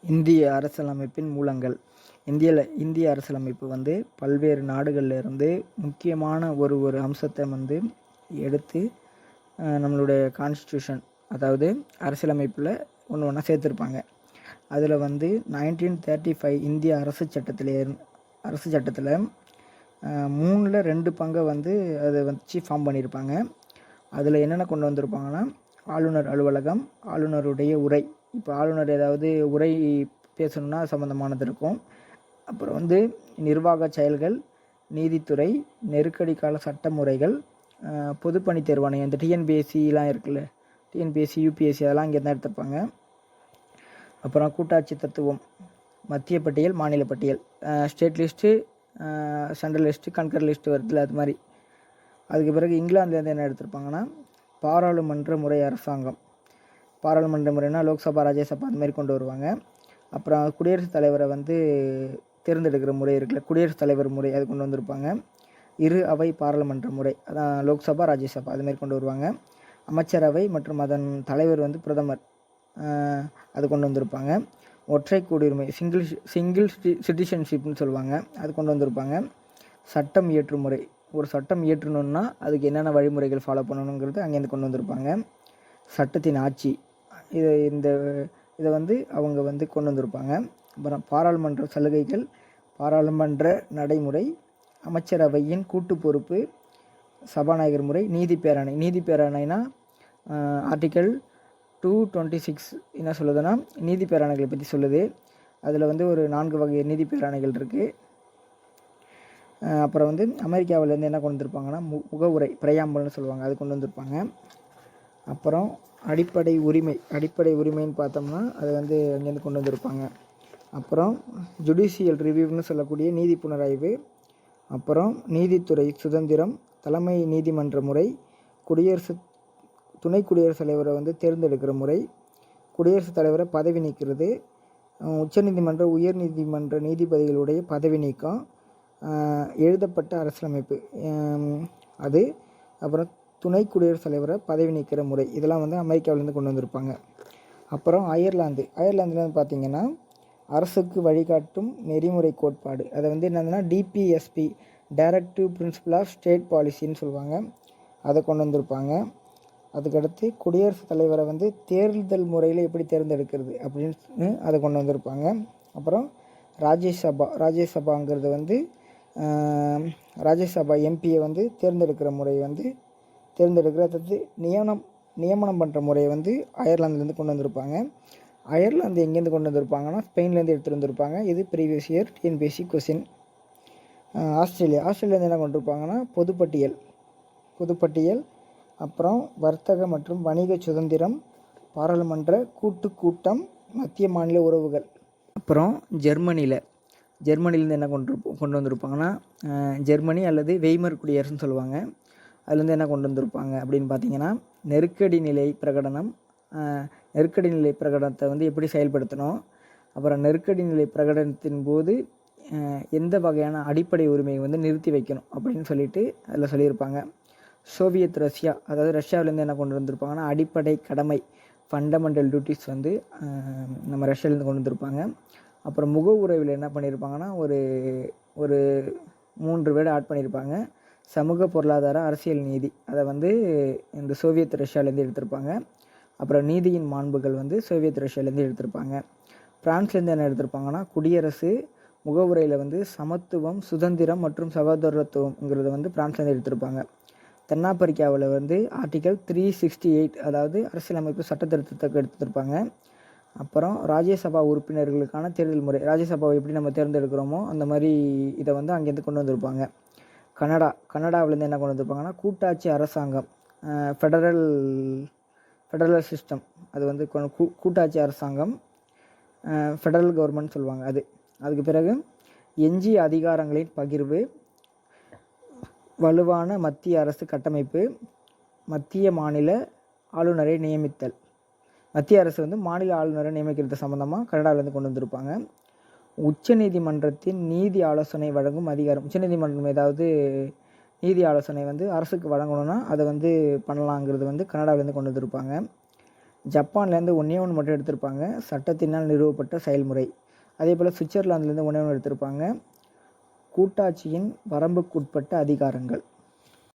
இந்திய அரசியலமைப்பின் மூலங்கள். இந்திய அரசியலமைப்பு வந்து பல்வேறு நாடுகள்ல இருந்து முக்கியமான ஒரு அம்சத்தை வந்து எடுத்து நம்மளுடைய கான்ஸ்டியூஷன், அதாவது அரசியலமைப்பில் ஒன்று ஒன்றா சேர்த்துருப்பாங்க. அதில் வந்து 1935 இந்திய அரசு சட்டத்தில் 3/2 வந்து அதை வச்சு ஃபார்ம் பண்ணியிருப்பாங்க. அதில் என்னென்ன கொண்டு வந்திருப்பாங்கன்னா, ஆளுநர் அலுவலகம், ஆளுநருடைய உரை. இப்போ ஆளுநர் ஏதாவது உரை பேசணுன்னா சம்மந்தமானது இருக்கும். அப்புறம் வந்து நிர்வாக செயல்கள், நீதித்துறை, நெருக்கடி கால சட்ட முறைகள், பொதுப்பணி தேர்வாணையம், இந்த டிஎன்பிஎஸ்சிலாம் இருக்குல்ல, டிஎன்பிஎஸ்சி, யூபிஎஸ்சி அதெல்லாம் இங்கே தான் எடுத்துப்பாங்க. அப்புறம் கூட்டாட்சி தத்துவம், மத்திய பட்டியல், மாநில பட்டியல், state list, central list, concur list வருதுல, அது மாதிரி. அதுக்கு பிறகு இங்கிலாந்துலேருந்து என்ன எடுத்திருப்பாங்கன்னா, பாராளுமன்ற முறை அரசாங்கம். பாராளுமன்ற முறைனா லோக்சபா, ராஜ்யசபா அது மாதிரி கொண்டு வருவாங்க. அப்புறம் குடியரசுத் தலைவரை வந்து தேர்ந்தெடுக்கிற முறை இருக்குல்ல, குடியரசுத் தலைவர் முறை, அது கொண்டு வந்திருப்பாங்க. இரு அவை பாராளுமன்ற முறை, அதான் லோக்சபா, ராஜ்யசபா அது மாதிரி கொண்டு வருவாங்க. அமைச்சரவை மற்றும் அதன் தலைவர் வந்து பிரதமர், அது கொண்டு வந்திருப்பாங்க. ஒற்றை குடியுரிமை, சிங்கிள் சிட்டிசன்ஷிப்னு சொல்லுவாங்க, அது கொண்டு வந்திருப்பாங்க. சட்டம் இயற்றும் முறை, ஒரு சட்டம் இயற்றணுன்னா அதுக்கு என்னென்ன வழிமுறைகள் ஃபாலோ பண்ணணுங்கிறது அங்கேருந்து கொண்டு வந்திருப்பாங்க. சட்டத்தின் ஆட்சி, இதை வந்து அவங்க வந்து கொண்டு வந்திருப்பாங்க. அப்புறம் பாராளுமன்ற சலுகைகள், பாராளுமன்ற நடைமுறை, அமைச்சரவையின் கூட்டு பொறுப்பு, சபாநாயகர் முறை, நீதி பேரணைனா ஆர்டிக்கல் 226 என்ன சொல்லுதுன்னா, நீதி பேராணைகளை பற்றி சொல்லுது. அதில் வந்து ஒரு 4 வகை நீதி பேராணைகள் இருக்குது. அப்புறம் வந்து அமெரிக்காவிலேருந்து என்ன கொண்டு வந்திருப்பாங்கன்னா, முகவுரை, பிரையாம்பல்னு சொல்லுவாங்க, அது கொண்டு வந்திருப்பாங்க. அப்புறம் அடிப்படை உரிமைன்னு பார்த்தோம்னா அது வந்து அங்கேருந்து கொண்டு வந்திருப்பாங்க. அப்புறம் ஜுடிஷியல் ரிவ்யூன்னு சொல்லக்கூடிய நீதி புனராய்வு, அப்புறம் நீதித்துறை சுதந்திரம், தலைமை நீதிமன்ற முறை, துணை குடியரசுத் தலைவரை வந்து தேர்ந்தெடுக்கிற முறை, குடியரசுத் தலைவரை பதவி நீக்கிறது, உச்சநீதிமன்ற, உயர் நீதிமன்ற நீதிபதிகளுடைய பதவி நீக்கம், எழுதப்பட்ட அரசியலமைப்பு அது, அப்புறம் துணை குடியரசுத் தலைவரை பதவி நீக்கிற முறை, இதெல்லாம் வந்து அமெரிக்காவிலேருந்து கொண்டு வந்திருப்பாங்க. அப்புறம் அயர்லாந்துலேருந்து பார்த்திங்கன்னா, அரசுக்கு வழிகாட்டும் நெறிமுறை கோட்பாடு, அதை வந்து என்னதுன்னா DPSP, directive principle of state பாலிசின்னு சொல்லுவாங்க, அதை கொண்டு வந்திருப்பாங்க. அதுக்கடுத்து குடியரசுத் தலைவரை வந்து தேர்தல் முறையில் எப்படி தேர்ந்தெடுக்கிறது அப்படின்னு அதை கொண்டு வந்திருப்பாங்க. அப்புறம் ராஜ்யசபாங்கிறது வந்து ராஜ்யசபா எம்பியை வந்து தேர்ந்தெடுக்கிற முறையை வந்து அதாவது நியமனம் பண்ணுற முறையை வந்து அயர்லாந்துலேருந்து கொண்டு வந்திருப்பாங்க. அயர்லாந்து எங்கேருந்து கொண்டு வந்திருப்பாங்கன்னா, ஸ்பெயின்லேருந்து எடுத்துகிட்டு வந்திருப்பாங்க. இது ப்ரீவியஸ் இயர் டிஎன்பிஎஸ்சி கொஸ்டின். ஆஸ்திரேலியாவிலேருந்து என்ன கொண்டு இருப்பாங்கன்னா, பொதுப்பட்டியல், அப்புறம் வர்த்தக மற்றும் வணிக சுதந்திரம், பாராளுமன்ற கூட்டம், மத்திய மாநில உறவுகள். அப்புறம் ஜெர்மனிலேருந்து என்ன கொண்டு வந்திருப்பாங்கன்னா, ஜெர்மனி அல்லது வெய்மர் குடியரசுன்னு சொல்லுவாங்க, அதுலேருந்து என்ன கொண்டு வந்திருப்பாங்க அப்படின்னு பார்த்தீங்கன்னா, நெருக்கடி நிலை பிரகடனத்தை வந்து எப்படி செயல்படுத்தணும், அப்புறம் நெருக்கடி நிலை பிரகடனத்தின் போது எந்த வகையான அடிப்படை உரிமையை வந்து நிறுத்தி வைக்கணும் அப்படின்னு சொல்லிட்டு அதில் சொல்லியிருப்பாங்க. சோவியத் ரஷ்யா, அதாவது ரஷ்யாவிலேருந்து என்ன கொண்டு வந்திருப்பாங்கன்னா, அடிப்படை கடமை, ஃபண்டமெண்டல் டியூட்டிஸ் வந்து நம்ம ரஷ்யாவிலேருந்து கொண்டு வந்திருப்பாங்க. அப்புறம் முகவுரைவில் என்ன பண்ணியிருப்பாங்கன்னா, ஒரு 3 வேர்டு ஆட் பண்ணியிருப்பாங்க. சமூக பொருளாதார அரசியல் நீதி, அதை வந்து இந்த சோவியத் ரஷ்யாவிலேருந்து எடுத்திருப்பாங்க. அப்புறம் நீதியின் மாண்புகள் வந்து சோவியத் ரஷ்யாவிலேருந்து எடுத்திருப்பாங்க. பிரான்ஸ்லேருந்து என்ன எடுத்திருப்பாங்கன்னா, குடியரசு முகவுரையில் வந்து சமத்துவம், சுதந்திரம் மற்றும் சகோதரத்துவங்கிறத வந்து பிரான்ஸ்லேருந்து எடுத்திருப்பாங்க. தென்னாப்பிரிக்காவில் வந்து ஆர்டிக்கல் 368, அதாவது அரசியலமைப்பு சட்ட திருத்தத்தை எடுத்திருப்பாங்க. அப்புறம் ராஜ்யசபா உறுப்பினர்களுக்கான தேர்தல் முறை, ராஜ்யசபாவை எப்படி நம்ம தேர்ந்தெடுக்கிறோமோ அந்த மாதிரி இதை வந்து அங்கேருந்து கொண்டு வந்திருப்பாங்க. கனடாவிலேருந்து என்ன கொண்டு வந்திருப்பாங்கன்னா, கூட்டாட்சி அரசாங்கம், ஃபெடரல் சிஸ்டம், அது வந்து கூட்டாட்சி அரசாங்கம், ஃபெடரல் கவர்மெண்ட் சொல்லுவாங்க அது. அதுக்கு பிறகு எஞ்சிய அதிகாரங்களின் பகிர்வு, வலுவான மத்திய அரசு கட்டமைப்பு, மத்திய மாநில ஆளுநரை நியமித்தல், மத்திய அரசு வந்து மாநில ஆளுநரை நியமிக்கிறது சம்மந்தமாக கனடாவிலேருந்து கொண்டு வந்திருப்பாங்க. உச்ச நீதிமன்றத்தின் நீதி ஆலோசனை வழங்கும் அதிகாரம், உச்சநீதிமன்றம் ஏதாவது நீதி ஆலோசனை வந்து அரசுக்கு வழங்கணும்னா அதை வந்து பண்ணலாங்கிறது வந்து கனடாவிலேருந்து கொண்டு வந்திருப்பாங்க. ஜப்பான்லேருந்து ஒன்றே ஒன்று மட்டும் எடுத்திருப்பாங்க, சட்டத்தினால் நிறுவப்பட்ட செயல்முறை. அதே போல் சுவிட்சர்லாந்துலேருந்து ஒன்றே ஒன்று எடுத்திருப்பாங்க, கூட்டாட்சியின் வரம்புக்குட்பட்ட அதிகாரங்கள்.